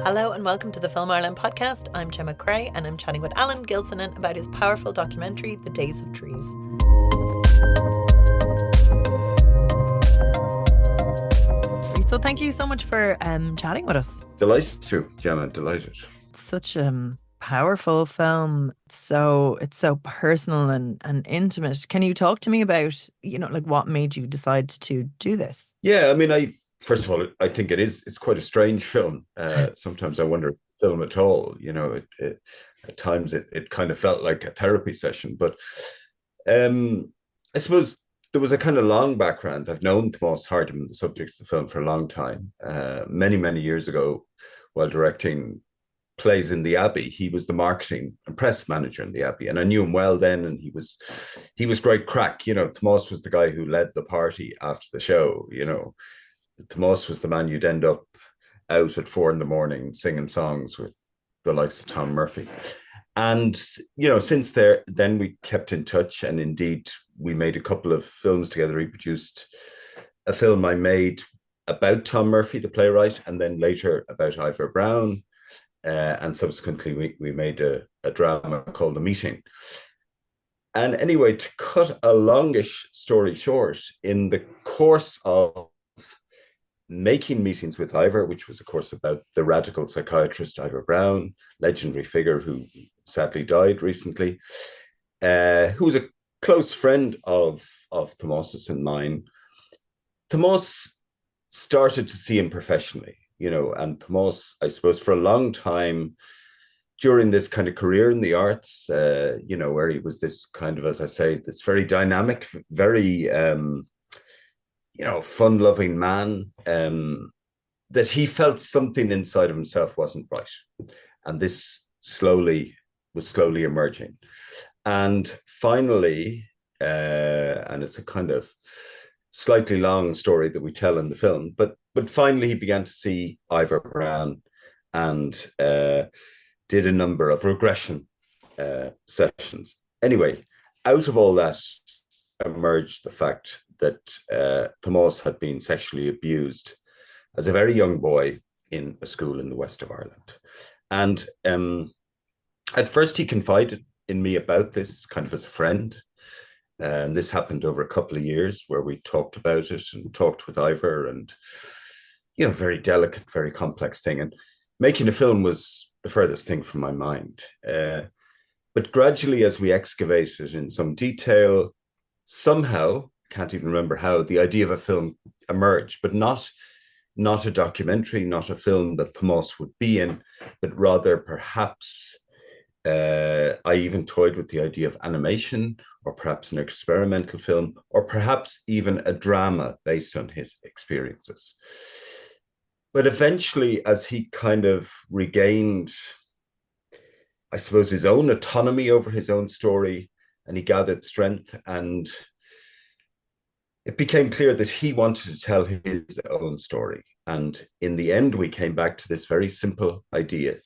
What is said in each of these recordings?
Hello and welcome to the Film Ireland podcast. I'm Gemma Creagh and I'm chatting with Alan Gilsenan about his powerful documentary, The Days of Trees. So thank you so much for chatting with us. Delighted to, Gemma, delighted. It's such a powerful film. It's so personal and intimate. Can you talk to me about, what made you decide to do this? Yeah, I mean, first of all, I think it's quite a strange film. Sometimes I wonder if film at all, at times it kind of felt like a therapy session, but I suppose there was a kind of long background. I've known Tomás Hardiman, the subject of the film, for a long time. Many years ago, while directing plays in the Abbey, he was the marketing and press manager in the Abbey, and I knew him well then, and he was great crack. Tomás was the guy who led the party after the show. Tomás was the man you'd end up out at 4 a.m. singing songs with the likes of Tom Murphy. And, since then we kept in touch, and indeed we made a couple of films together. He produced a film I made about Tom Murphy, the playwright, and then later about Ivor Browne. And subsequently we made a drama called The Meeting. And anyway, to cut a longish story short, in the course of making Meetings with Ivor, which was, of course, about the radical psychiatrist Ivor Browne, legendary figure who sadly died recently, who was a close friend of Tomás's and mine. Tomás started to see him professionally, and Tomás, I suppose, for a long time during this kind of career in the arts, where he was this kind of, as I say, this very dynamic, very fun-loving man, that he felt something inside of himself wasn't right. And this was slowly emerging. And finally, and it's a kind of slightly long story that we tell in the film, but finally he began to see Ivor Browne and did a number of regression sessions. Anyway, out of all that emerged the fact that Tomás had been sexually abused as a very young boy in a school in the west of Ireland. And at first he confided in me about this kind of as a friend. And this happened over a couple of years where we talked about it and talked with Ivor, and, very delicate, very complex thing. And making a film was the furthest thing from my mind. But gradually, as we excavated in some detail, somehow, can't even remember how, the idea of a film emerged, but not a documentary, not a film that Tomás would be in, but rather perhaps I even toyed with the idea of animation, or perhaps an experimental film, or perhaps even a drama based on his experiences. But eventually, as he kind of regained, I suppose, his own autonomy over his own story, and he gathered strength, and it became clear that he wanted to tell his own story. And in the end, we came back to this very simple idea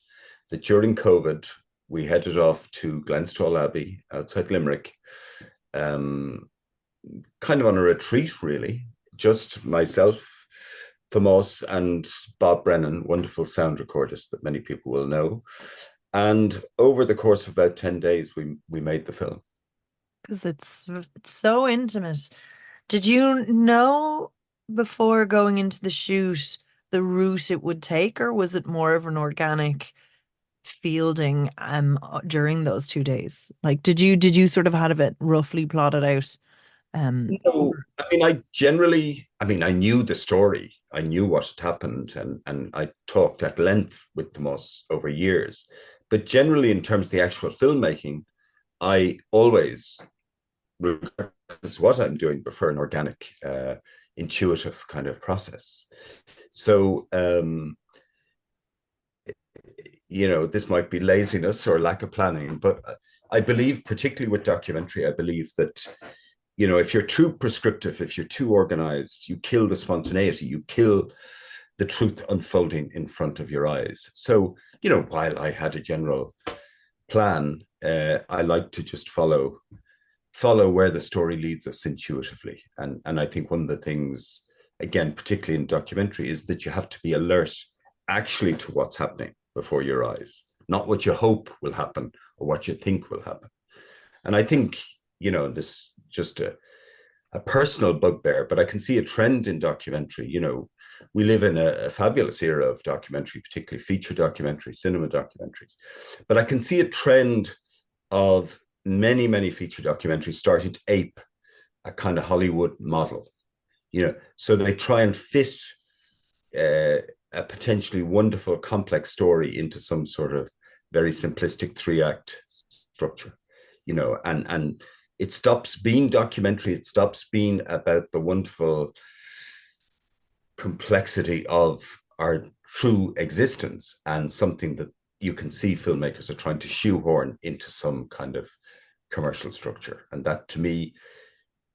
that during COVID, we headed off to Glenstall Abbey outside Limerick, kind of on a retreat, really. Just myself, Tomás, and Bob Brennan, wonderful sound recordist that many people will know. And over the course of about 10 days, we made the film. Because it's so intimate. Did you know before going into the shoot the route it would take, or was it more of an organic fielding during those 2 days? Like, did you sort of have it roughly plotted out? No, I knew the story. I knew what had happened, and I talked at length with Tomás over years. But generally, in terms of the actual filmmaking, I always, regardless of what I'm doing, prefer an organic, intuitive kind of process. So, this might be laziness or lack of planning, but I believe, particularly with documentary, I believe that, if you're too prescriptive, if you're too organized, you kill the spontaneity, you kill the truth unfolding in front of your eyes. So, while I had a general plan, I like to just follow where the story leads us intuitively. And I think one of the things, again, particularly in documentary, is that you have to be alert actually to what's happening before your eyes, not what you hope will happen or what you think will happen. And I think, this just a personal bugbear, but I can see a trend in documentary. We live in a fabulous era of documentary, particularly feature documentary, cinema documentaries. But I can see a trend of many, many feature documentaries starting to ape a kind of Hollywood model. So they try and fit a potentially wonderful, complex story into some sort of very simplistic 3-act structure. And it stops being documentary. It stops being about the wonderful complexity of our true existence and something that you can see filmmakers are trying to shoehorn into some kind of commercial structure. And that, to me,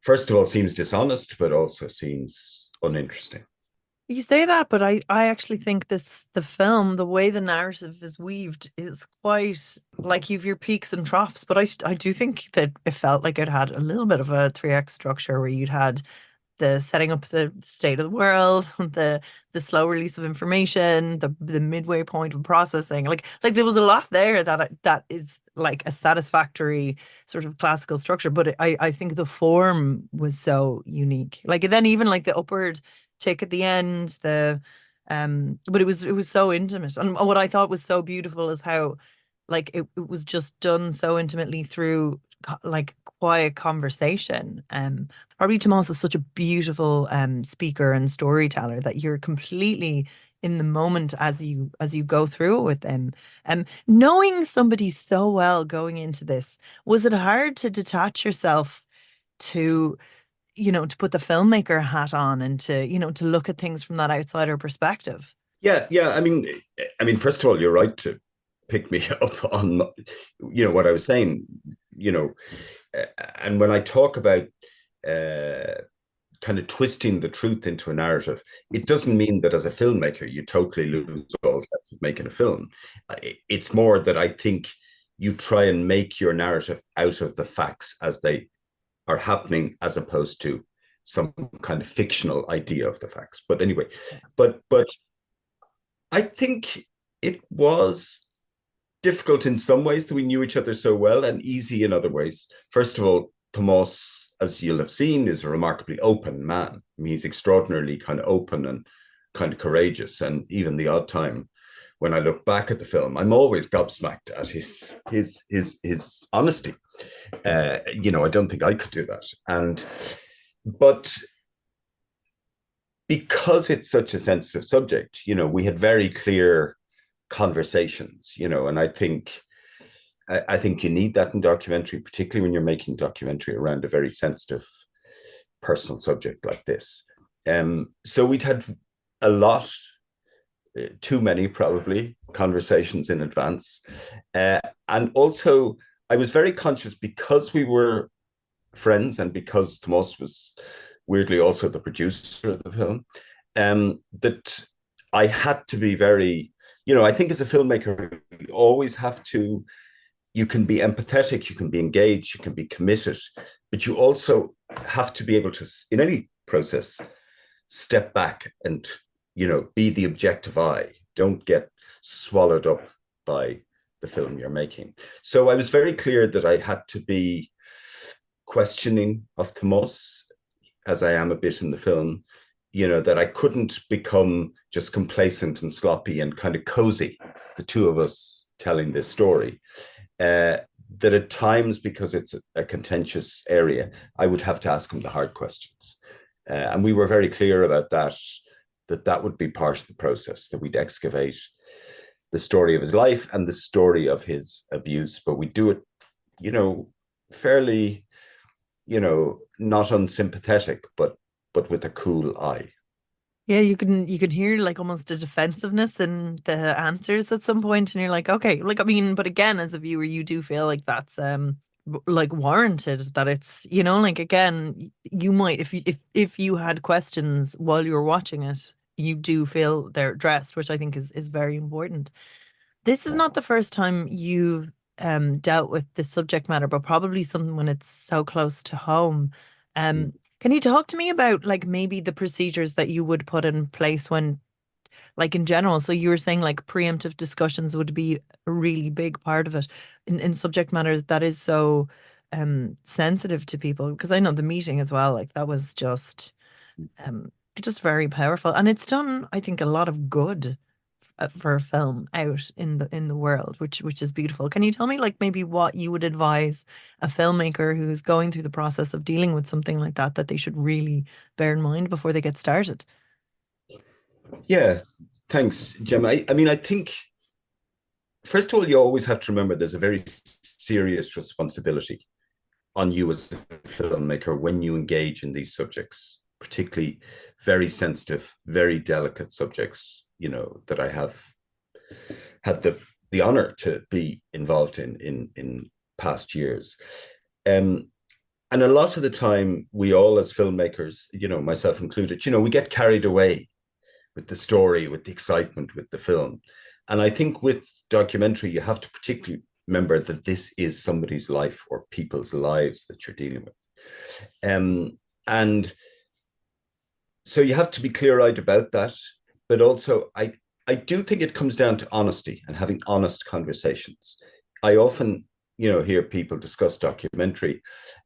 first of all, seems dishonest, but also seems uninteresting. You say that, but I actually think the film, the way the narrative is weaved is quite like you've your peaks and troughs, but I do think that it felt like it had a little bit of a 3x structure where you'd had the setting up the state of the world, the slow release of information, the midway point of processing. Like there was a lot there that is like a satisfactory sort of classical structure, but I think the form was so unique. Like then even like the upward tick at the end, but it was so intimate. And what I thought was so beautiful is how like it was just done so intimately through like quiet conversation. Probably Tomás is such a beautiful speaker and storyteller that you're completely in the moment as you go through it with them. Knowing somebody so well going into this, was it hard to detach yourself to, to put the filmmaker hat on and to look at things from that outsider perspective? Yeah, yeah. I mean, first of all, you're right to pick me up on, what I was saying. You know, and when I talk about uh, kind of twisting the truth into a narrative, it doesn't mean that as a filmmaker you totally lose all sense of making a film. It's more that I think you try and make your narrative out of the facts as they are happening, as opposed to some kind of fictional idea of the facts. But anyway, but I think it was difficult in some ways that we knew each other so well, and easy in other ways. First of all, Tomás, as you'll have seen, is a remarkably open man. I mean, he's extraordinarily kind of open and kind of courageous. And even the odd time when I look back at the film, I'm always gobsmacked at his honesty. I don't think I could do that. But because it's such a sensitive subject, we had very clear conversations, and I think you need that in documentary, particularly when you're making documentary around a very sensitive personal subject like this. So we'd had a lot, too many probably, conversations in advance. And also, I was very conscious, because we were friends and because Tomás was weirdly also the producer of the film, that I had to be very, I think as a filmmaker, you always have to, you can be empathetic, you can be engaged, you can be committed, but you also have to be able to, in any process, step back and, be the objective eye. Don't get swallowed up by the film you're making. So I was very clear that I had to be questioning of Tomás, as I am a bit in the film, that I couldn't become just complacent and sloppy and kind of cozy, the two of us telling this story. That at times, because it's a contentious area, I would have to ask him the hard questions. And we were very clear about that would be part of the process, that we'd excavate the story of his life and the story of his abuse, but we do it, fairly, not unsympathetic, but with a cool eye. Yeah, you can hear like almost a defensiveness in the answers at some point, and you're like, okay, like I mean, but again, as a viewer, you do feel like that's like warranted, that it's, like again, you might, if you had questions while you were watching it, you do feel they're addressed, which I think is very important. This is not the first time you've dealt with this subject matter, but probably something when it's so close to home. Can you talk to me about like maybe the procedures that you would put in place when like in general. So you were saying like preemptive discussions would be a really big part of it in subject matter that is so sensitive to people. Because I know the meeting as well, like that was just very powerful. And it's done, I think, a lot of good for a film out in the world, which is beautiful. Can you tell me like maybe what you would advise a filmmaker who's going through the process of dealing with something like that they should really bear in mind before they get started? Yeah, thanks, Gemma. I mean, I think first of all, you always have to remember there's a very serious responsibility on you as a filmmaker when you engage in these subjects, particularly very sensitive, very delicate subjects, that I have had the honor to be involved in past years. Um, and a lot of the time, we all as filmmakers, myself included, we get carried away with the story, with the excitement, with the film. And I think with documentary, you have to particularly remember that this is somebody's life or people's lives that you're dealing with. And so you have to be clear-eyed about that. But also, I do think it comes down to honesty and having honest conversations. I often, hear people discuss documentary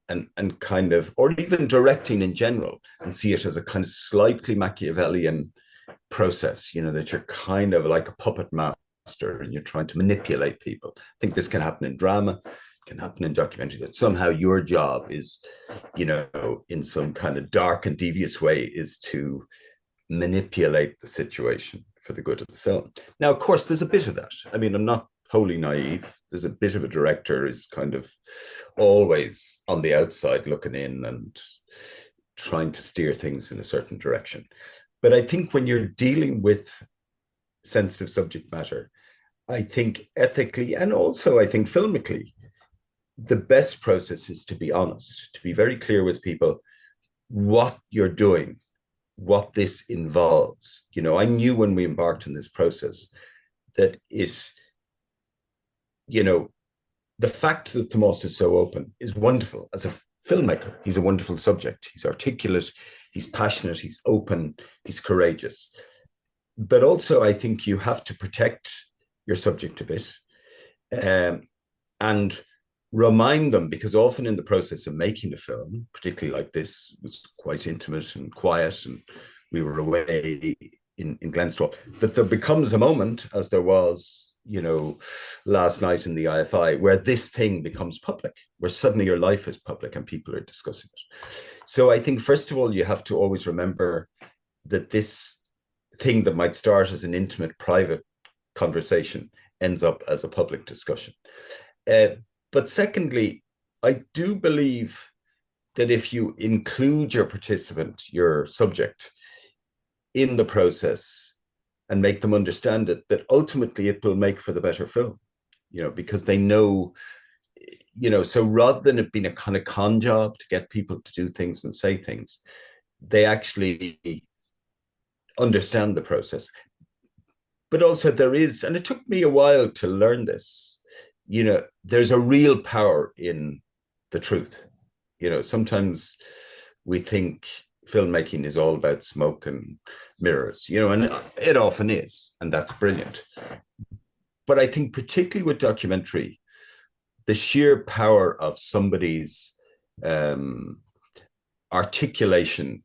and kind of, or even directing in general, and see it as a kind of slightly Machiavellian process, that you're kind of like a puppet master and you're trying to manipulate people. I think this can happen in drama, can happen in documentary, that somehow your job is, in some kind of dark and devious way, is to manipulate the situation for the good of the film. Now, of course, there's a bit of that. I mean, I'm not wholly naive. There's a bit of a director is kind of always on the outside looking in and trying to steer things in a certain direction. But I think when you're dealing with sensitive subject matter, I think ethically and also I think filmically, the best process is to be honest, to be very clear with people what you're doing, what this involves. I knew when we embarked on this process that is, the fact that Tomás is so open is wonderful as a filmmaker. He's a wonderful subject. He's articulate, he's passionate, he's open, he's courageous. But also, I think you have to protect your subject a bit and remind them, because often in the process of making a film, particularly like this, was quite intimate and quiet, and we were away in Glenstraw, that there becomes a moment, as there was, last night in the IFI, where this thing becomes public, where suddenly your life is public and people are discussing it. So I think, first of all, you have to always remember that this thing that might start as an intimate, private conversation ends up as a public discussion. But secondly, I do believe that if you include your participant, your subject, in the process and make them understand it, that ultimately it will make for the better film, because they know, so rather than it being a kind of con job to get people to do things and say things, they actually understand the process. But also there is, and it took me a while to learn this, there's a real power in the truth. Sometimes we think filmmaking is all about smoke and mirrors, and it often is, and that's brilliant. But I think particularly with documentary, the sheer power of somebody's articulation,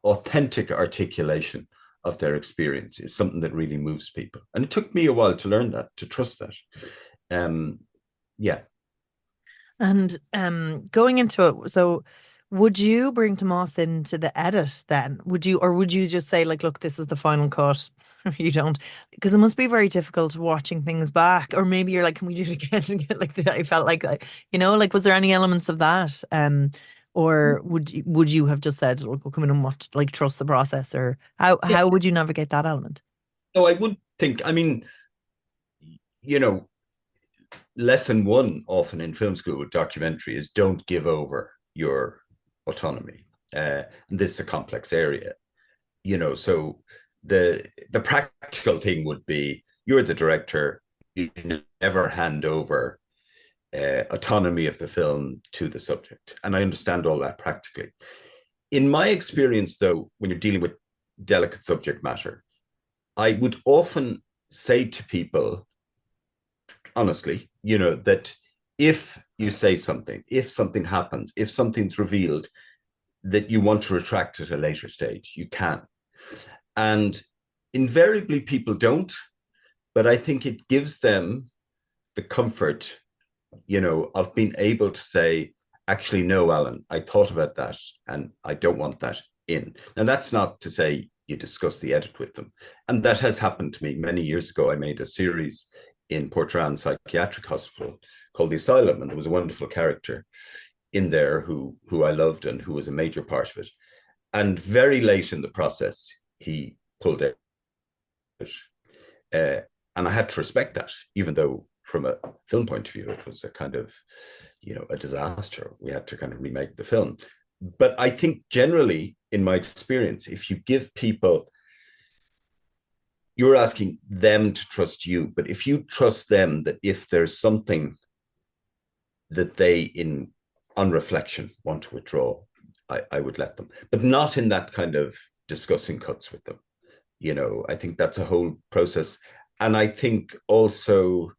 authentic articulation of their experience is something that really moves people. And it took me a while to learn that, to trust that. Yeah. And going into it, so would you bring Tomás into the edit then? Would you just say like, look, this is the final cut? You don't, because it must be very difficult watching things back. Or maybe you're like, can we do it again and get like I felt like that, like was there any elements of that? Or would you have just said, look, we'll come in and watch, like trust the process, or how Yeah. how would you navigate that element? No, I would think, I mean, you know, lesson one often in film school with documentary is don't give over your autonomy. And this is a complex area, so the practical thing would be you're the director, you never hand over autonomy of the film to the subject. And I understand all that practically. In my experience, though, when you're dealing with delicate subject matter, I would often say to people, honestly, that if you say something, if something happens, if something's revealed, that you want to retract at a later stage, you can. And invariably people don't, but I think it gives them the comfort, of being able to say, actually, no, Alan, I thought about that and I don't want that in. Now, that's not to say you discuss the edit with them. And that has happened to me many years ago. I made a series in Tran Psychiatric Hospital called The Asylum, and there was a wonderful character in there who I loved and who was a major part of it. And very late in the process, he pulled out. And I had to respect that, even though from a film point of view, it was a kind of, a disaster. We had to kind of remake the film. But I think generally, in my experience, if you give people, you're asking them to trust you, but if you trust them that if there's something that they, on reflection, want to withdraw, I would let them, but not in that kind of discussing cuts with them. I think that's a whole process. And I think also,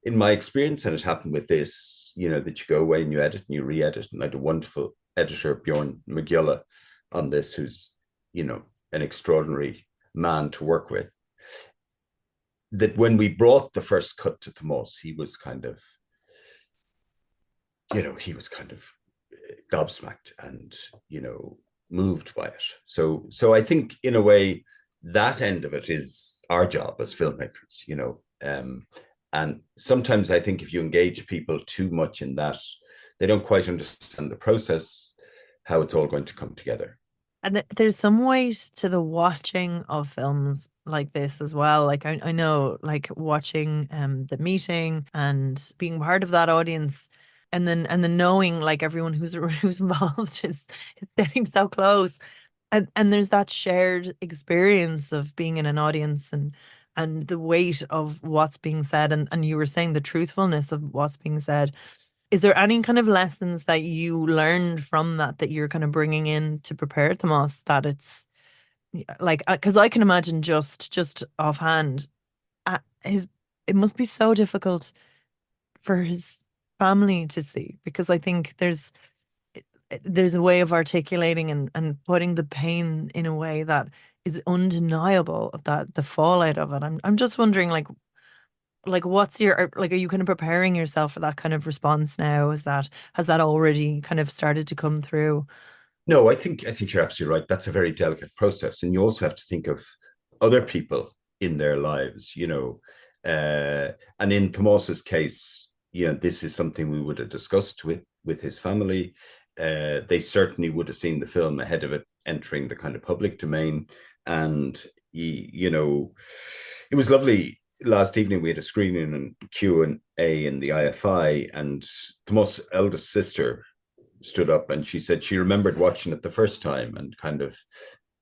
in my experience, and it happened with this, that you go away and you edit and you re-edit. And I had a wonderful editor, Bjorn McGilla, on this, who's, an extraordinary man to work with. That when we brought the first cut to Tomás, he was kind of, gobsmacked and, moved by it. So I think in a way, that end of it is our job as filmmakers, and sometimes I think if you engage people too much in that, they don't quite understand the process, how it's all going to come together. And there's some weight to the watching of films like this as well. Like I know, like watching the meeting and being part of that audience, and then knowing like everyone who's involved is getting so close. And there's that shared experience of being in an audience and the weight of what's being said, and you were saying the truthfulness of what's being said. Is there any kind of lessons that you learned from that you're kind of bringing in to prepare Tomas, that it's like, because I can imagine just offhand, his it must be so difficult for his family to see, because I think there's a way of articulating and putting the pain in a way that is undeniable, that the fallout of it. I'm just wondering, like what's your, like, are you kind of preparing yourself for that kind of response now? Has that already kind of started to come through? No, I think you're absolutely right. That's a very delicate process, and you also have to think of other people in their lives, and in Tomás's case, this is something we would have discussed with his family. They certainly would have seen the film ahead of it entering the kind of public domain, and it was lovely. Last evening we had a screening and Q&A in the IFI, and Tomás' eldest sister stood up and she said she remembered watching it the first time, and kind of,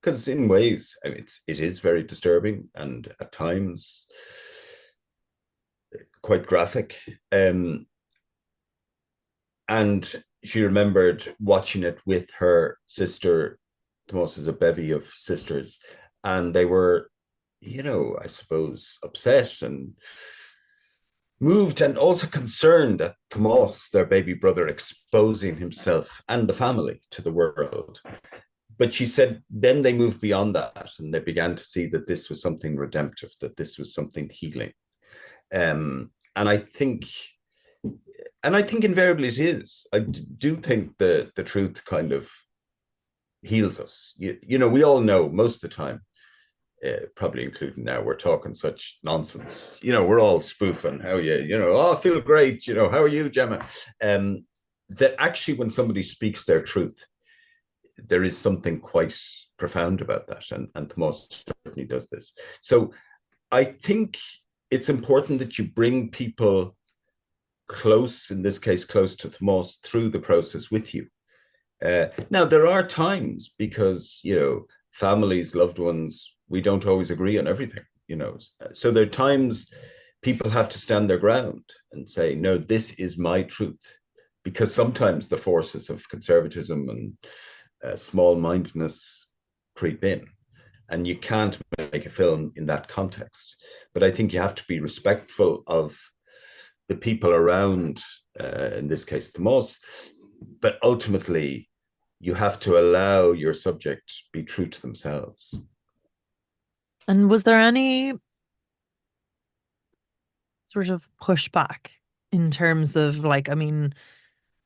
because in ways, I mean, it is very disturbing and at times quite graphic. And she remembered watching it with her sister. Tomás is a bevy of sisters, and they were, I suppose, upset and moved and also concerned at Tomás, their baby brother, exposing himself and the family to the world. But she said then they moved beyond that and they began to see that this was something redemptive, that this was something healing. And I think invariably it is. I do think the truth kind of heals us. We all know most of the time, probably including now, we're talking such nonsense. We're all spoofing how I feel great. How are you, Gemma? That actually, when somebody speaks their truth, there is something quite profound about that, and Tomás certainly does this. So I think it's important that you bring people close, in this case, close to Tomás, through the process with you. Now, there are times, because, families, loved ones, we don't always agree on everything, So there are times people have to stand their ground and say, no, this is my truth. Because sometimes the forces of conservatism and small-mindedness creep in. and you can't make a film in that context. But I think you have to be respectful of the people around, in this case, Tomás, but ultimately you have to allow your subject be true to themselves. And was there any sort of pushback in terms of like, I mean,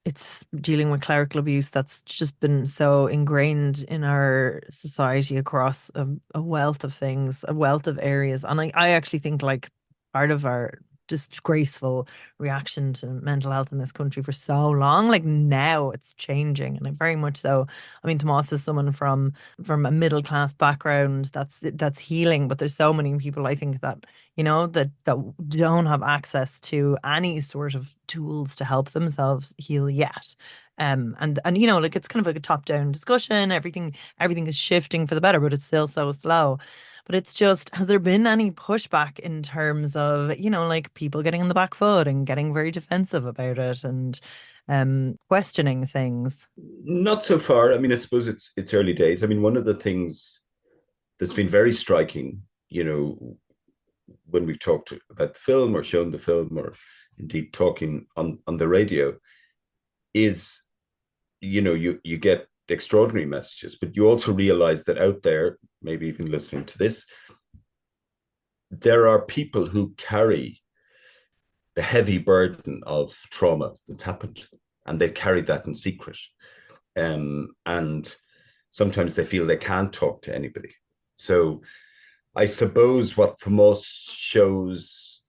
it's dealing with clerical abuse that's just been so ingrained in our society across a wealth of things, a wealth of areas. And I actually think like part of our disgraceful reaction to mental health in this country for so long, like now it's changing and very much so. I mean, Tomas is someone from a middle class background that's healing, but there's so many people I think that that don't have access to any sort of tools to help themselves heal yet. And like it's kind of like a top-down discussion. Everything is shifting for the better, but it's still so slow. But it's just, has there been any pushback in terms of, like people getting on the back foot and getting very defensive about it and questioning things? Not so far. I mean, I suppose it's early days. I mean, one of the things that's been very striking, when we've talked about the film or shown the film or indeed talking on the radio is, you get extraordinary messages, but you also realize that out there, maybe even listening to this, there are people who carry the heavy burden of trauma that's happened to them, and they've carried that in secret. And sometimes they feel they can't talk to anybody. So I suppose what Tomás shows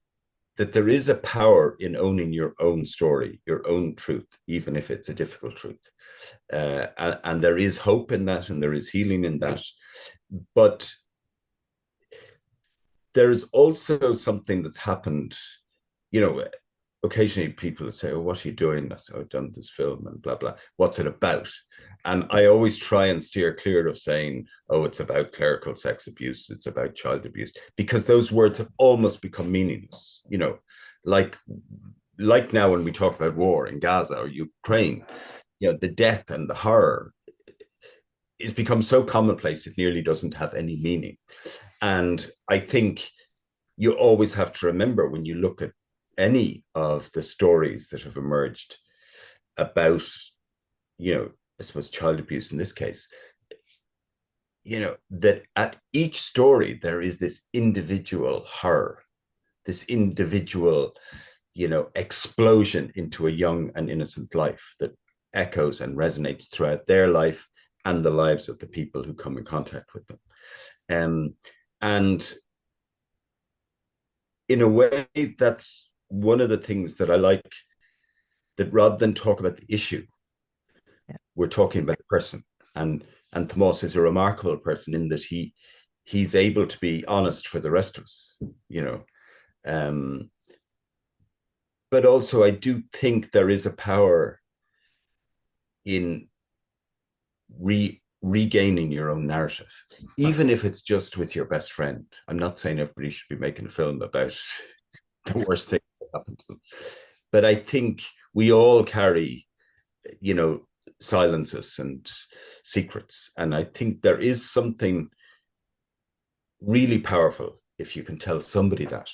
that there is a power in owning your own story, your own truth, even if it's a difficult truth. And there is hope in that, and there is healing in that. But there is also something that's happened, occasionally people would say, oh, what are you doing? I said, I've done this film and blah, blah. What's it about? And I always try and steer clear of saying, oh, it's about clerical sex abuse, it's about child abuse, because those words have almost become meaningless, like now when we talk about war in Gaza or Ukraine, the death and the horror is become so commonplace it nearly doesn't have any meaning. And I think you always have to remember when you look at any of the stories that have emerged about, I suppose child abuse in this case, that at each story there is this individual horror, this individual, explosion into a young and innocent life that echoes and resonates throughout their life and the lives of the people who come in contact with them. And in a way, that's one of the things that I like, that rather than talk about the issue, we're talking about a person. And Tomás is a remarkable person in that he's able to be honest for the rest of us, but also I do think there is a power in regaining your own narrative, even if it's just with your best friend. I'm not saying everybody should be making a film about the worst thing that happened to them, but I think we all carry, silences and secrets, and I think there is something really powerful if you can tell somebody that.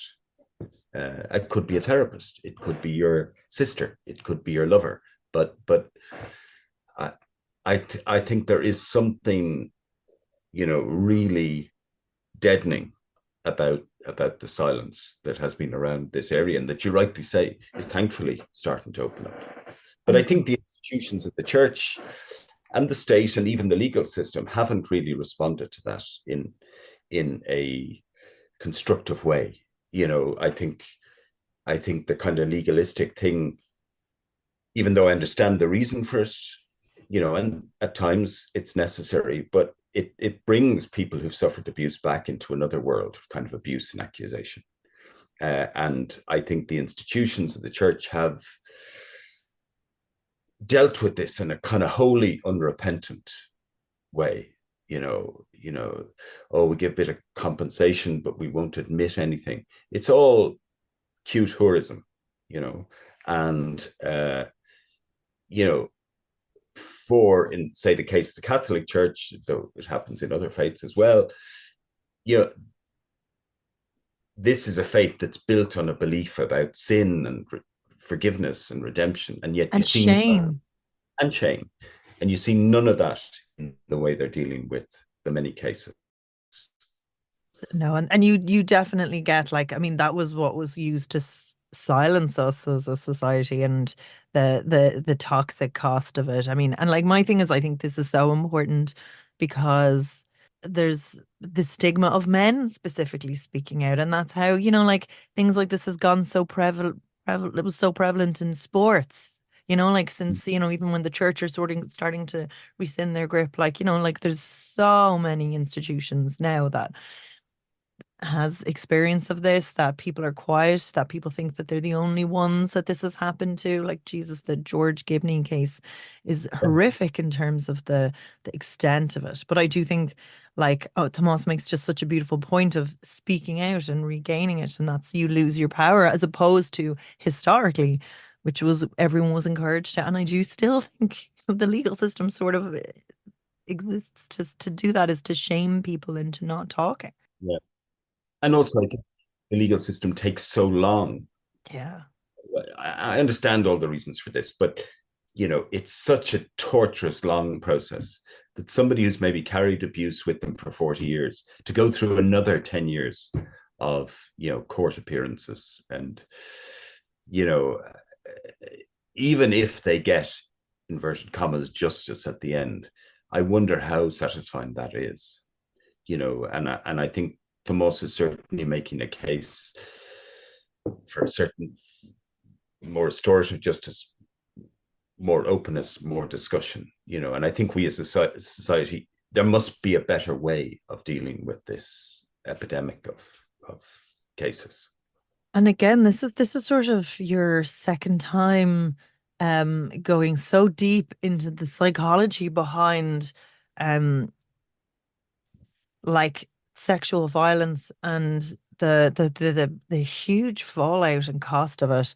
It could be a therapist, it could be your sister, it could be your lover, but I think there is something, really deadening about the silence that has been around this area, and that you rightly say is thankfully starting to open up. But I think the institutions of the church and the state and even the legal system haven't really responded to that in a constructive way. I think the kind of legalistic thing, even though I understand the reason for it, and at times it's necessary, but it brings people who've suffered abuse back into another world of kind of abuse and accusation. And I think the institutions of the church have dealt with this in a kind of wholly unrepentant way. Oh, we give a bit of compensation, but we won't admit anything. It's all cute tourism, and for, in say the case of the Catholic Church, though it happens in other faiths as well, you know, this is a faith that's built on a belief about sin and forgiveness and redemption, and yet you And see shame. and shame, and you see none of that in the way they're dealing with the many cases. No, and you definitely get like, I mean, that was what was used to silence us as a society, and the toxic cost of it. I mean, and like my thing is, I think this is so important because there's the stigma of men specifically speaking out, and that's how, like things like this has gone so prevalent. It was so prevalent in sports. Like since, even when the church are starting to rescind their grip, like, like there's so many institutions now that has experience of this, that people are quiet, that people think that they're the only ones that this has happened to. Like Jesus, the George Gibney case is horrific in terms of the extent of it. But I do think, like, oh, Tomás makes just such a beautiful point of speaking out and regaining it, and that's you lose your power as opposed to historically, which was everyone was encouraged to. And I do still think the legal system sort of exists to do that, is to shame people into not talking. Yeah. And also, I think the legal system takes so long. Yeah. I understand all the reasons for this, but it's such a torturous, long process that somebody who's maybe carried abuse with them for 40 years to go through another 10 years of, court appearances and, you know, even if they get inverted commas justice at the end, I wonder how satisfying that is, and I think Tomás is certainly making a case for a certain more restorative justice, more openness, more discussion, and I think we as a society, there must be a better way of dealing with this epidemic of cases. And again, this is sort of your second time going so deep into the psychology behind um like sexual violence and the huge fallout and cost of it.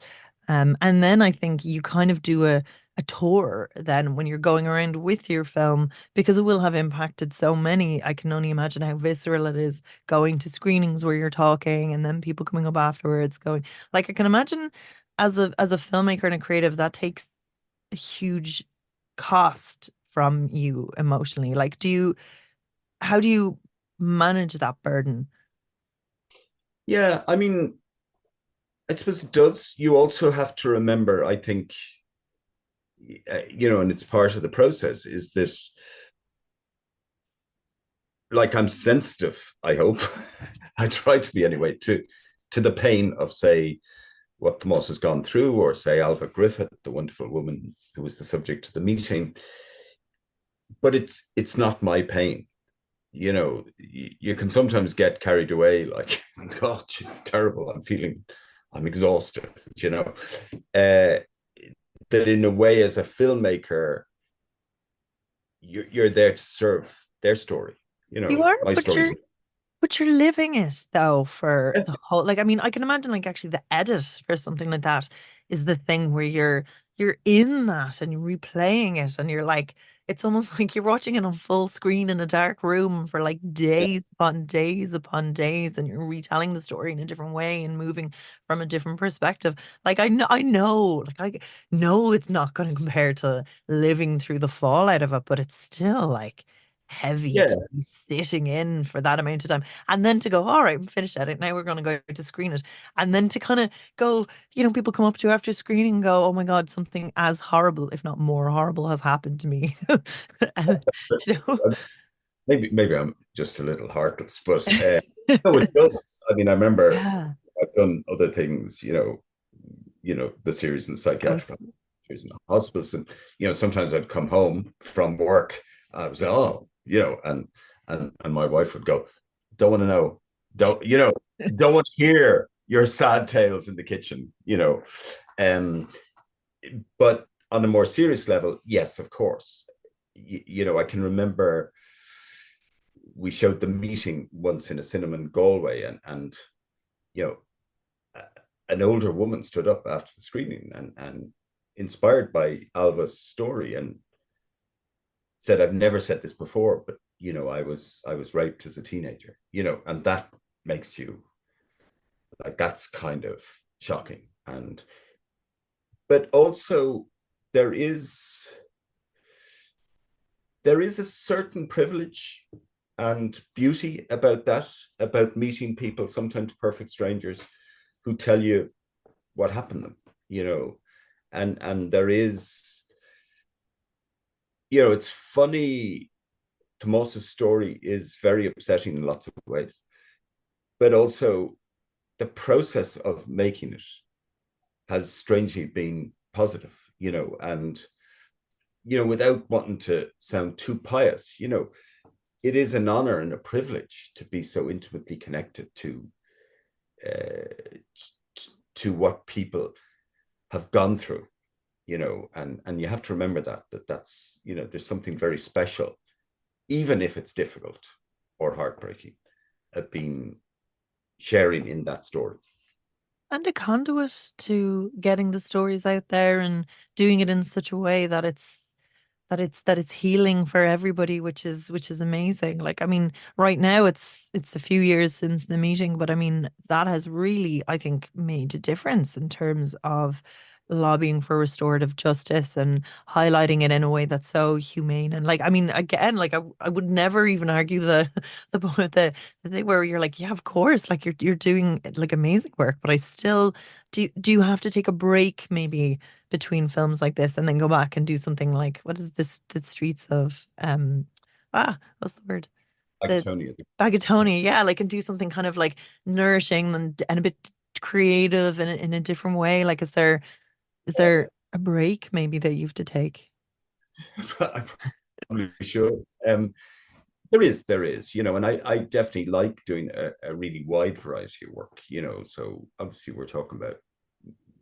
And then I think you kind of do a tour then when you're going around with your film, because it will have impacted so many. I can only imagine how visceral it is going to screenings where you're talking and then people coming up afterwards going, like, I can imagine as a filmmaker and a creative that takes a huge cost from you emotionally. Like, how do you manage that burden? Yeah, I mean, I suppose it does. You also have to remember, I think, and it's part of the process, is that, like, I'm sensitive, I hope. I try to be anyway, to the pain of, say, what Tomás has gone through, or say Alva Griffith, the wonderful woman who was the subject of the meeting. But it's not my pain. You can sometimes get carried away, like, God, she's terrible. I'm exhausted, uh, that in a way, as a filmmaker, you're there to serve their story. You are, My but story's. you're living it though for the whole, like, I mean, I can imagine like actually the edit for something like that is the thing where you're in that and you're replaying it and you're like, it's almost like you're watching it on full screen in a dark room for like Yeah, days upon days upon days, and you're retelling the story in a different way and moving from a different perspective. Like I know, like I know it's not going to compare to living through the fallout of it, but it's still like heavy yeah, to be sitting in for that amount of time. And then to go, all right, I'm finished at it. Now we're going to go to screen it. And then to kind of go, people come up to you after screening and go, oh my God, something as horrible, if not more horrible, has happened to me. And, you know, maybe I'm just a little heartless, but no, it does. I mean, I remember yeah. I've done other things, the series in the Close. psychiatric series in the hospice, and sometimes I'd come home from work, I was, oh, and my wife would go, don't want to know, don't want to hear your sad tales in the kitchen, um, but on a more serious level, yes, of course. I can remember we showed the meeting once in a cinema in Galway, and you know an older woman stood up after the screening, and inspired by Alva's story, and said, I've never said this before, but I was raped as a teenager, and that makes you like, that's kind of shocking. And but also there is there is a certain privilege and beauty about that, about meeting people, sometimes perfect strangers, who tell you what happened to them, and there is, it's funny. Tomás's story is very upsetting in lots of ways, but also the process of making it has strangely been positive, and without wanting to sound too pious, it is an honor and a privilege to be so intimately connected uh, to what people have gone through, and you have to remember that's there's something very special, even if it's difficult or heartbreaking, at being sharing in that story. And a conduit to getting the stories out there and doing it in such a way that it's healing for everybody, which is amazing. Like, I mean, right now it's a few years since the meeting, but I mean, that has really, I think, made a difference in terms of lobbying for restorative justice and highlighting it in a way that's so humane. And like, I mean, again, like I would never even argue the thing where you're like, yeah, of course, like you're doing like amazing work, but I still do you have to take a break maybe between films like this and then go back and do something like what is this, the streets of what's the word, the Agatonia. Bagatonia, yeah, like, and do something kind of like nourishing and a bit creative in a different way. Like, is there a break maybe that you have to take? I probably should. There is, and I definitely like doing a really wide variety of work, so obviously we're talking about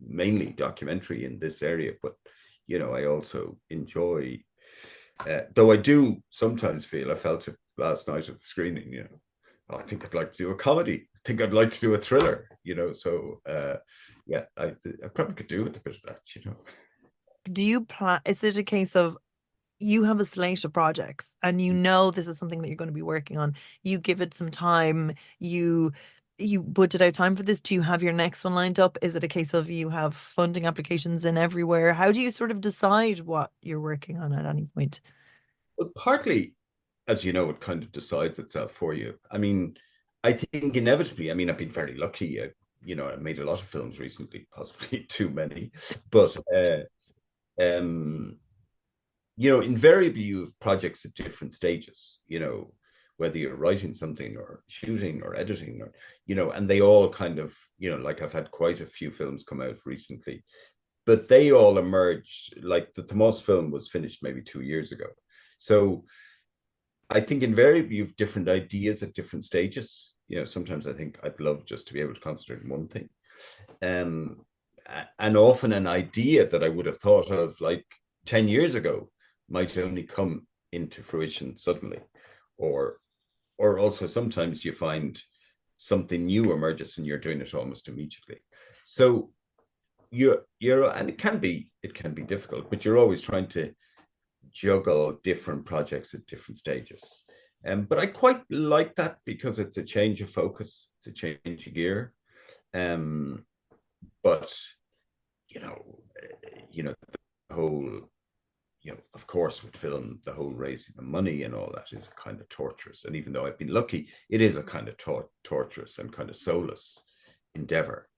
mainly documentary in this area, but I also enjoy, though I do sometimes feel, I felt it last night at the screening, I think I'd like to do a comedy. I think I'd like to do a thriller, so yeah, I probably could do with a bit of that. Do you plan, is it a case of you have a slate of projects and you know this is something that you're going to be working on, you give it some time, you budget out time for this, do you have your next one lined up? Is it a case of you have funding applications in everywhere? How do you sort of decide what you're working on at any point? Well, partly, as you know, it kind of decides itself for you. I mean, I think inevitably, I mean, I've been very lucky. I made a lot of films recently, possibly too many, but um, invariably you have projects at different stages. Whether you're writing something or shooting or editing, or and they all kind of, like I've had quite a few films come out recently, but they all emerged. Like the Tomás film was finished maybe 2 years ago, so I think invariably you have different ideas at different stages. Sometimes I think I'd love just to be able to concentrate on one thing. Um, and often an idea that I would have thought of like 10 years ago might only come into fruition suddenly. Or or also sometimes you find something new emerges and you're doing it almost immediately. So you're and it can be difficult, but you're always trying to juggle different projects at different stages. But I quite like that because it's a change of focus, it's a change of gear. Um, but you know, the whole, of course, with film, the whole raising the money and all that is kind of torturous. And even though I've been lucky, it is a kind of torturous and kind of soulless endeavor.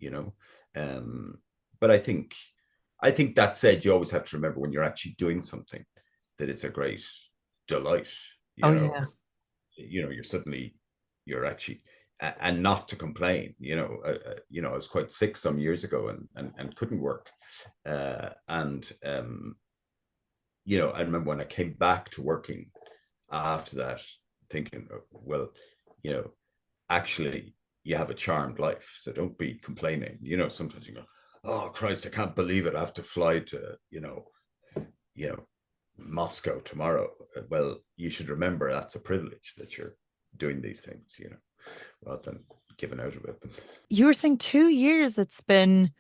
Um, but I think that said, you always have to remember when you're actually doing something that it's a great delight. Oh You know, yeah. you're suddenly you're actually and not to complain. I was quite sick some years ago and couldn't work, and I remember when I came back to working after that, thinking, well, you know, actually, you have a charmed life, so don't be complaining. Sometimes you go, oh Christ, I can't believe it. I have to fly to, you know, Moscow tomorrow. Well, you should remember that's a privilege that you're doing these things, rather than giving out about them. You were saying 2 years it's been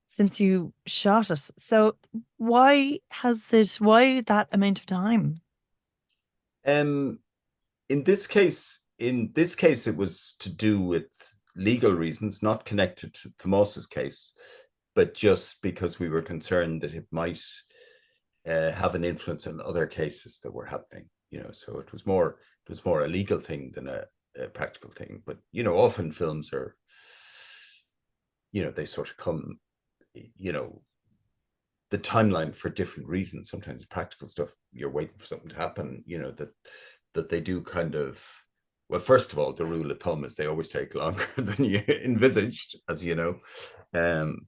since you shot it. So why that amount of time? Um, in this case, it was to do with legal reasons, not connected to Tomás's case, but just because we were concerned that it might have an influence on other cases that were happening. So it was more a legal thing than a practical thing. But often films are, they sort of come, you know, the timeline for different reasons. Sometimes practical stuff, you're waiting for something to happen. That they do kind of. Well, first of all, the rule of thumb is they always take longer than you envisaged, as you know.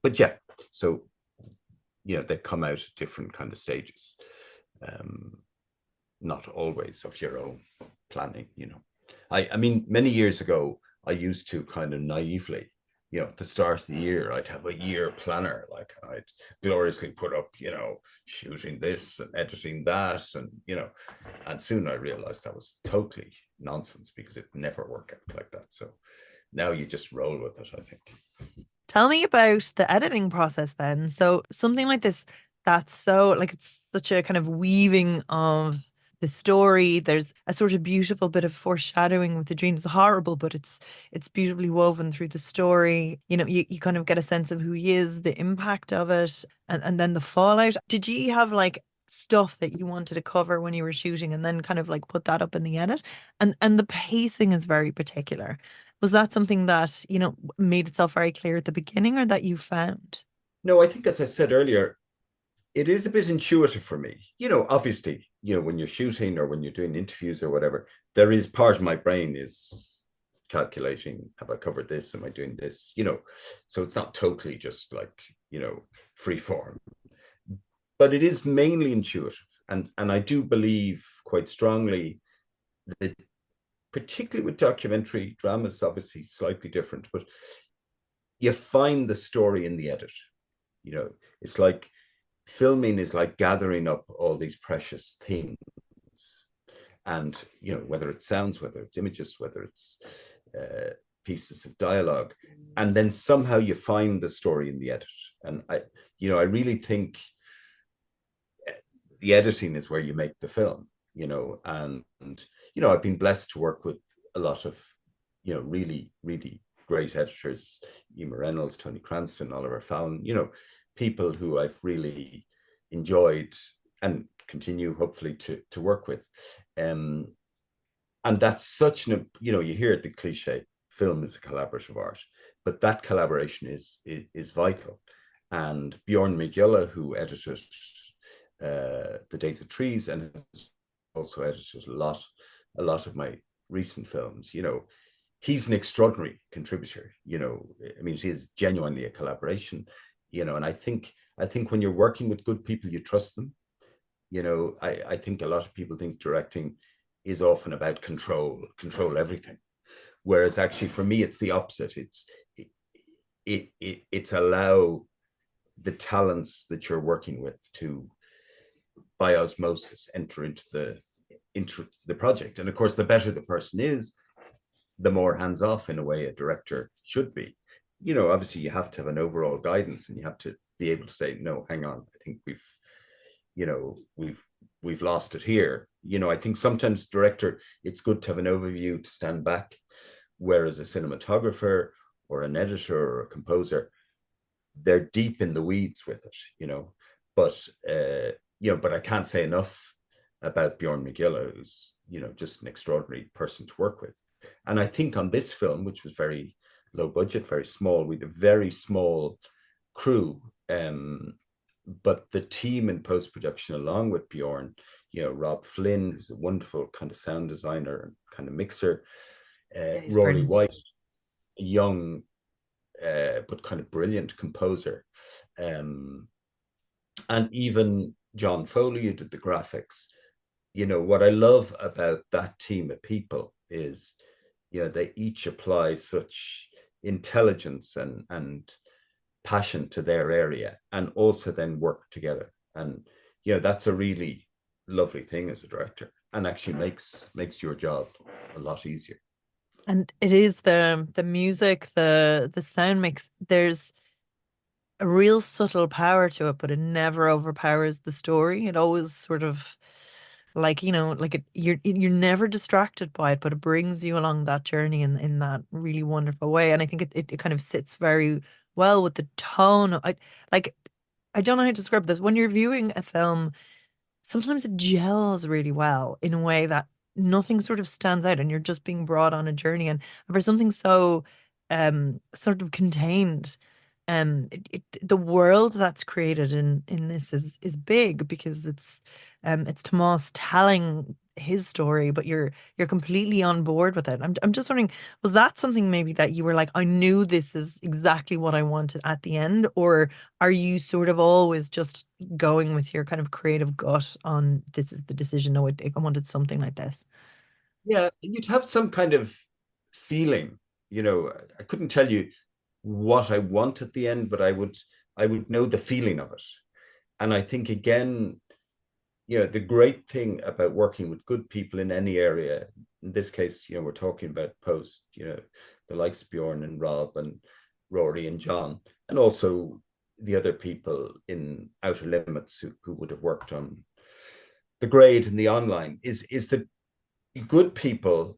But yeah, so they come out at different kind of stages. Um, Not always of your own planning. I mean, many years ago, I used to kind of naively, at the start of the year, I'd have a year planner. Like I'd gloriously put up, shooting this and editing that. And soon I realized that was totally nonsense because it never worked out like that. So now you just roll with it, I think. Tell me about the editing process then. So something like this, that's so like it's such a kind of weaving of the story. There's a sort of beautiful bit of foreshadowing with the dream. It's horrible, but it's beautifully woven through the story. You kind of get a sense of who he is, the impact of it, and then the fallout. Did you have like stuff that you wanted to cover when you were shooting and then kind of like put that up in the edit? And the pacing is very particular. Was that something that, made itself very clear at the beginning or that you found? No, I think, as I said earlier, it is a bit intuitive for me. Obviously, when you're shooting or when you're doing interviews or whatever, there is part of my brain is calculating, have I covered this? Am I doing this? So it's not totally just like, free form, but it is mainly intuitive. And I do believe quite strongly that, particularly with documentary drama, it's obviously slightly different, but you find the story in the edit. It's like filming is like gathering up all these precious things, and whether it's sounds, whether it's images, whether it's uh, pieces of dialogue, and then somehow you find the story in the edit. And I really think the editing is where you make the film. And I've been blessed to work with a lot of really really great editors: Emer Reynolds, Tony Cranston, Oliver Fallon, people who I've really enjoyed and continue hopefully to work with. Um, and that's such you hear the cliche, film is a collaborative art, but that collaboration is vital. And Bjorn Midtjylland, who edited The Days of Trees and has also edited a lot of my recent films, he's an extraordinary contributor. I mean, it is genuinely a collaboration. And I think when you're working with good people, you trust them. I think a lot of people think directing is often about control everything, whereas actually for me it's the opposite. It's allow the talents that you're working with to, by osmosis, enter into the project. And of course, the better the person is, the more hands off in a way a director should be. Obviously you have to have an overall guidance, and you have to be able to say, no, hang on, I think we've lost it here. I think sometimes director, it's good to have an overview to stand back, whereas a cinematographer or an editor or a composer, they're deep in the weeds with it. But I can't say enough about Bjorn Midtjylland, who's just an extraordinary person to work with. And I think on this film, which was very low budget, very small, with a very small crew, but the team in post production, along with Bjorn, Rob Flynn, who's a wonderful kind of sound designer and kind of mixer, Yeah, he's Rory brilliant. White, a young but kind of brilliant composer, um, and even John Foley, who did the graphics. What I love about that team of people is, they each apply such intelligence and passion to their area, and also then work together. And that's a really lovely thing as a director, and actually makes your job a lot easier. And it is the music, the sound mix. There's a real subtle power to it, but it never overpowers the story. It always sort of like, like you're never distracted by it, but it brings you along that journey in that really wonderful way. And I think it kind of sits very well with the tone. Like I don't know how to describe this. When you're viewing a film, sometimes it gels really well in a way that nothing sort of stands out and you're just being brought on a journey. And for something so sort of contained, the world that's created in this is big because it's Tomás telling his story, but you're completely on board with it. I'm just wondering, was that something maybe that you were like, I knew this is exactly what I wanted at the end, or are you sort of always just going with your kind of creative gut on this is the decision? No, I wanted something like this. Yeah, you'd have some kind of feeling. I couldn't tell you what I want at the end, but I would know the feeling of it. And I think again, the great thing about working with good people in any area, in this case, we're talking about post, the likes of Bjorn and Rob and Rory and John, and also the other people in Outer Limits who would have worked on the grade and the online, is that good people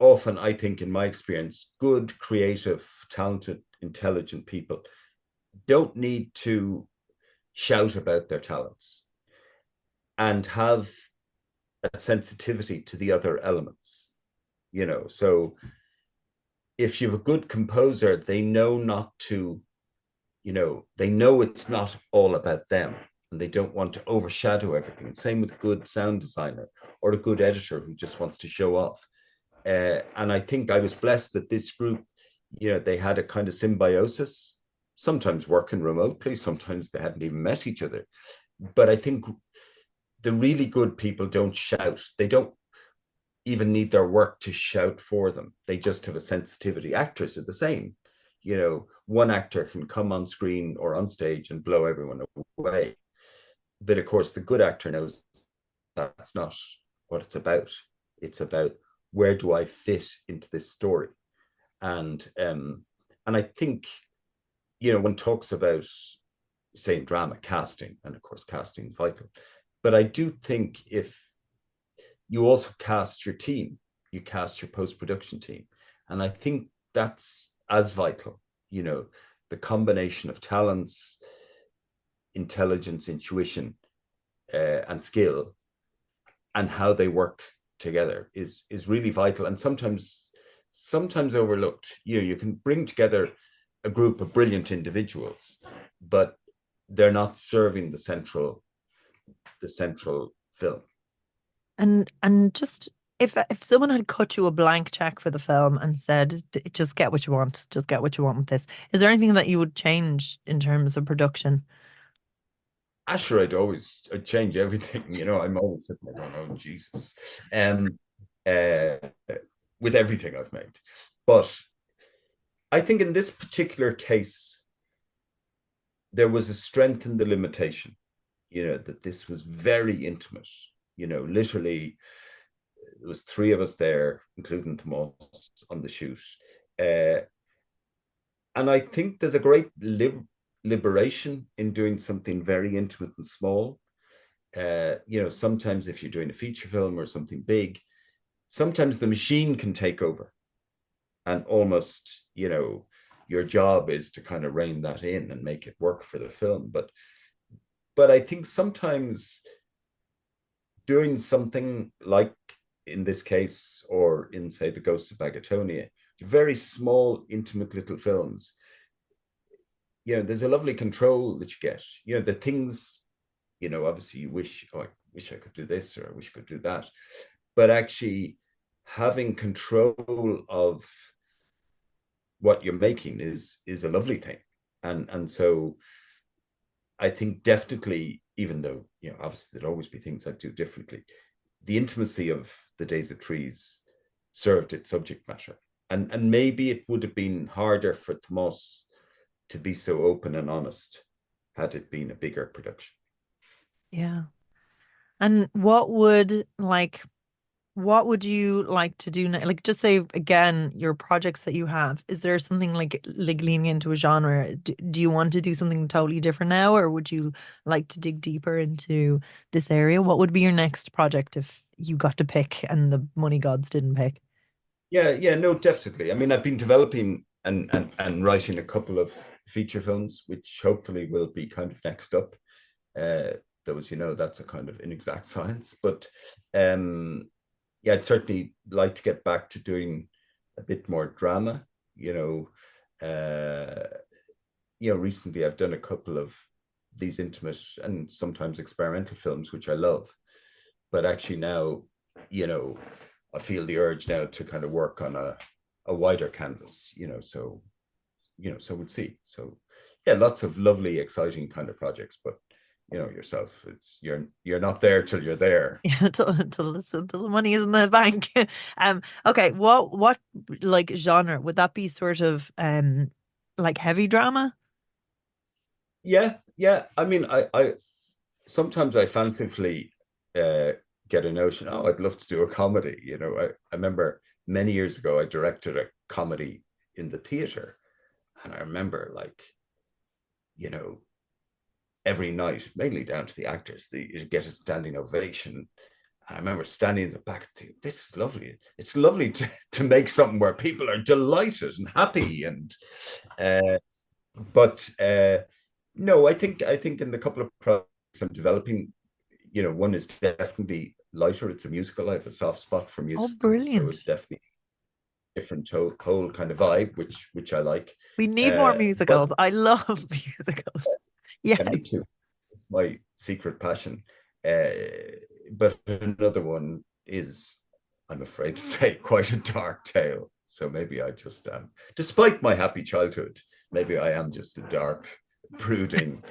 often, I think, in my experience, good, creative, talented, intelligent people don't need to shout about their talents and have a sensitivity to the other elements. So if you have a good composer, they know not to, they know it's not all about them and they don't want to overshadow everything. Same with a good sound designer or a good editor who just wants to show off. And I think I was blessed that this group, they had a kind of symbiosis, sometimes working remotely, sometimes they hadn't even met each other. But I think the really good people don't shout. They don't even need their work to shout for them. They just have a sensitivity. Actors are the same. One actor can come on screen or on stage and blow everyone away. But of course, the good actor knows that's not what it's about. It's about, where do I fit into this story? And I think, one talks about, say, in drama, casting, and of course casting is vital. But I do think if you also cast your team, you cast your post-production team. And I think that's as vital, the combination of talents, intelligence, intuition, and skill, and how they work together is really vital, and sometimes overlooked. You can bring together a group of brilliant individuals, but they're not serving the central film. And just if someone had cut you a blank check for the film and said, Just get what you want, just get what you want with this," is there anything that you would change in terms of production? Asher, I'd change everything. I'm always sitting there going, "Oh Jesus," um, uh, with everything I've made. But I think in this particular case, there was a strength in the limitation. That this was very intimate. Literally, there was three of us there, including Tomás, on the shoot. Uh, and I think there's a great liberation in doing something very intimate and small. Sometimes if you're doing a feature film or something big, sometimes the machine can take over and almost, your job is to kind of rein that in and make it work for the film. But I think sometimes doing something like in this case, or in, say, The Ghosts of Bagatonia, very small, intimate little films, there's a lovely control that you get. The things, obviously you wish, oh, I wish I could do this, or I wish I could do that. But actually having control of what you're making is a lovely thing. And so I think definitely, even though, obviously there'd always be things I'd do differently, the intimacy of The Days of Trees served its subject matter. And maybe it would have been harder for Tomás to be so open and honest had it been a bigger production. Yeah. And what would like what would you like to do now? Like, just say again, your projects that you have. Is there something like leaning into a genre? Do you want to do something totally different now, or would you like to dig deeper into this area? What would be your next project if you got to pick and the money gods didn't pick? Yeah, no, definitely. I mean, I've been developing and writing a couple of feature films, which hopefully will be kind of next up. Though, as you know, that's a kind of inexact science. But yeah, I'd certainly like to get back to doing a bit more drama. Recently I've done a couple of these intimate and sometimes experimental films, which I love. But actually now, I feel the urge now to kind of work on a wider canvas, so we'll see. So yeah, lots of lovely, exciting kind of projects, but yourself, it's you're not there till you're there. Yeah, till the money is in the bank. Okay, what like genre would that be? Sort of like heavy drama? Yeah. I mean, I sometimes I fancifully uh, get a notion. Oh, I'd love to do a comedy. I remember many years ago I directed a comedy in the theater, and I remember like you know every night, mainly down to the actors, you get a standing ovation. I remember standing in the back, thinking, this is lovely. It's lovely to make something where people are delighted and happy. Uh, but no, I think in the couple of projects I'm developing, one is definitely lighter. It's a musical. I have a soft spot for Oh, musicals, so it's brilliant. definitely different whole kind of vibe, which I like. We need more But musicals. I love musicals. Yes. yeah, me too. It's my secret passion. Uh, but another one is, I'm afraid to say, quite a dark tale. So maybe I just am, despite my happy childhood, maybe I am just a dark, brooding.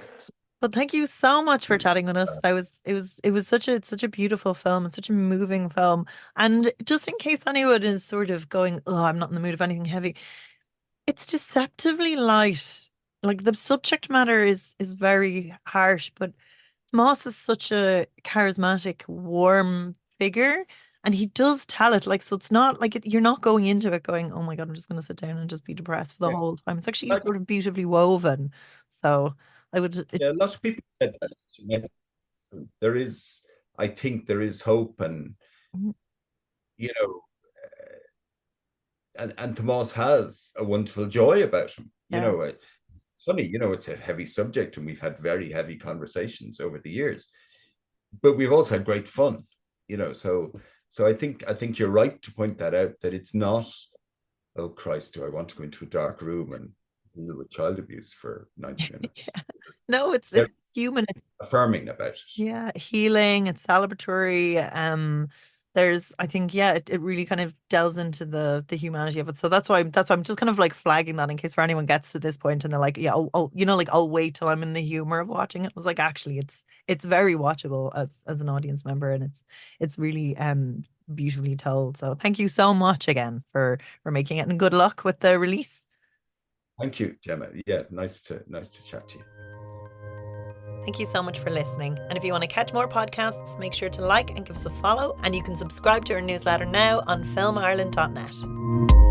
Well, thank you so much for chatting with us. It was such a beautiful film and such a moving film. And just in case anyone is sort of going, oh, I'm not in the mood of anything heavy, it's deceptively light. Like the subject matter is very harsh, but Moss is such a charismatic, warm figure, and he does tell it like so. It's not like you're not going into it going, "Oh my God, I'm just going to sit down and just be depressed for the Yeah, whole time." It's actually I, sort of beautifully woven. So I would, it, yeah, lots of people said that. Yeah. So there is, I think there is hope, and you know, and Tomás has a wonderful joy about him. yeah. It's funny, it's a heavy subject, and we've had very heavy conversations over the years, but we've also had great fun. So I think you're right to point that out, that it's not, oh Christ, do I want to go into a dark room and deal with child abuse for 90 minutes? Yeah. No, it's They're human. affirming about it. Yeah, healing, it's celebratory. There's I think yeah, it really kind of delves into the humanity of it. So that's why I'm just kind of like flagging that in case for anyone gets to this point and they're like, yeah, like I'll wait till I'm in the humor of watching it. I was like, actually it's very watchable as an audience member and it's really beautifully told. So thank you so much again for making it and good luck with the release. Thank you, Gemma. Yeah, nice to chat to you. Thank you so much for listening. And if you want to catch more podcasts, make sure to like and give us a follow. And you can subscribe to our newsletter now on filmireland.net.